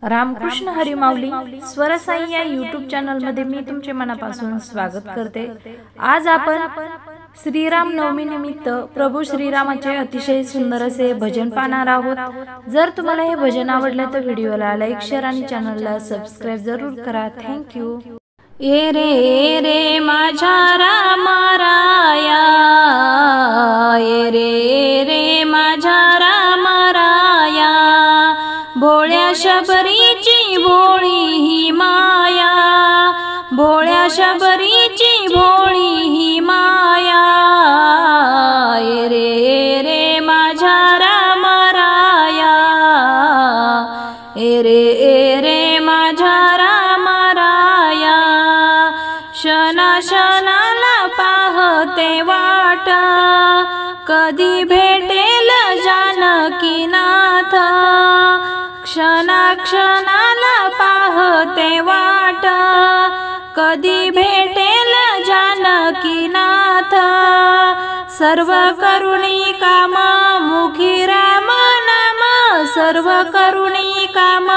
रामकृष्ण हरी माऊली स्वरसाई या YouTube channel मध्ये मी तुमचे मनापासून स्वागत करते। आज आपण श्रीराम नवमी निमित्त प्रभू श्रीरामाचे अतिशय सुंदर असे भजन पाहणार आहोत। जर तुम्हाला हे भजन आवडले तर व्हिडिओला लाईक शेअर आणि चॅनलला सबस्क्राइब जरूर करा। थँक्यू। ये रे माझा राम राया, ये रे माझा राम राया, भोळ्या शबरीची भोळी ही माया, भोळ्या शबरीची भोळी ही माया। ये रे माझा राम राया, ये रे माझा राम राया, शना शनाला पाहते वाट, कधी भेटेल जानकीनाथ, क्षणा क्षणाला पाहते वाट, कधी भेटेल जानकीनाथ। सर्व करुणी काम मुखी राम नाम, सर्व करुणी काम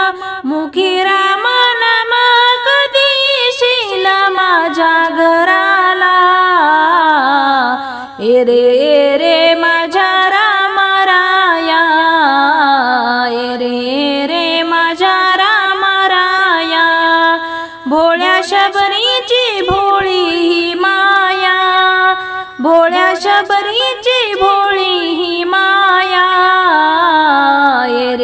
मुखी राम नाम, कधी येशील माझ्या घराला। ये रे माझा राम राया, ये रे माझा राम राया, भोळ्या शबरीची भोळी ही माया, भोळ्या शबरीची भोळी ही माया। ये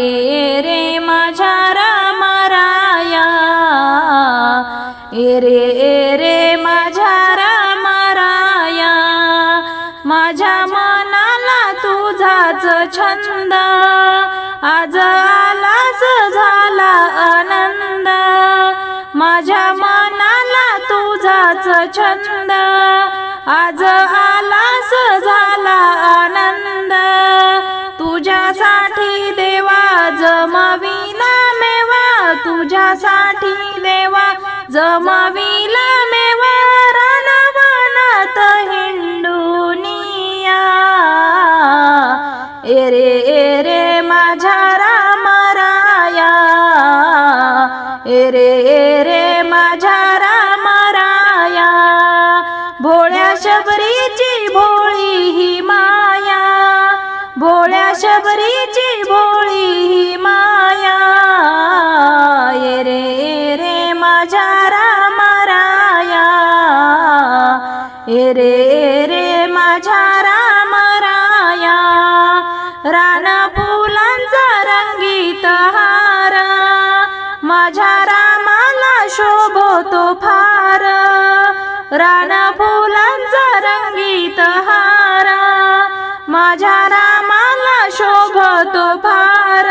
रे माझा राम राया, ये रे माझा राम राया, माझ्या मनाला तुझाच छंद, आज आलाच झाला आनंद, माझ्या मनाला तुझाच छंद, आज आलाच झाला आनंद। तुझ्यासाठी देवा जमविला मेवा, तुझ्यासाठी देवा जमविला मेवा, रानवनात हिंडुनिया। ये रे माझा राम राया, ये रे माझा राम राया, भोळ्या शबरीची भोळी ही माया, भोळ्या शबरीची भोळी ही माया। ये रे माझा राम राया, ये रे माझा राम राया, रान फुलांचा रंगीत हार, माझ्या रामाला शोभतो फार, रान फुलांचा रंगीत हार, माझ्या रामाला शोभतो फार।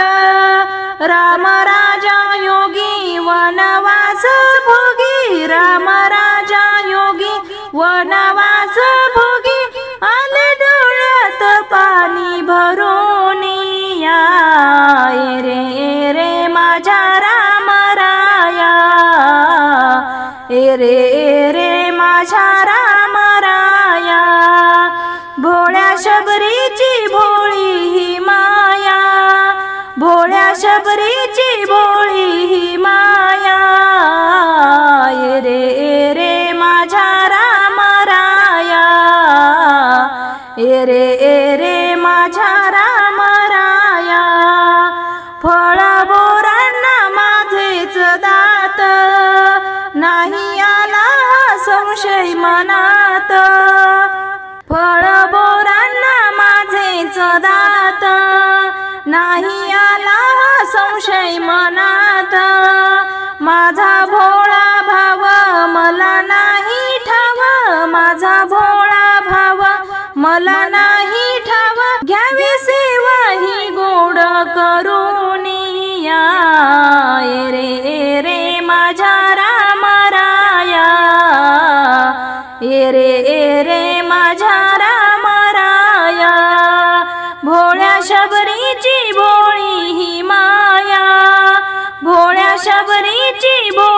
राम राजा योगी वनवास भोगी, राम राजा योगी वनवास भोगी, आले डोळ्यात पाणी भरून या। ये रे माझा राम राया, ये रे माझा राम राया, भोळ्या शबरीची भोळी ही माया, भोळ्या शबरीची भोळी ही माया। ये रे माझा राम राया, ये रे माझा राम राया, फळ बोरांना माझेच दात, नाही आला हा संशय मनात, फळ बोरांना माझेच दात, नाही आला हा संशय मनात। माझा भोळा भाव मला नाही ठाव, माझा भोळा भाव मला नाही ठाव, घ्यावी सेवा ही गोड करुनिया। ये रे माझा राम राया, ये रे माझा राम राया, भोळ्या शबरीची भोळी ही माया, भोळ्या शबरीची भोळी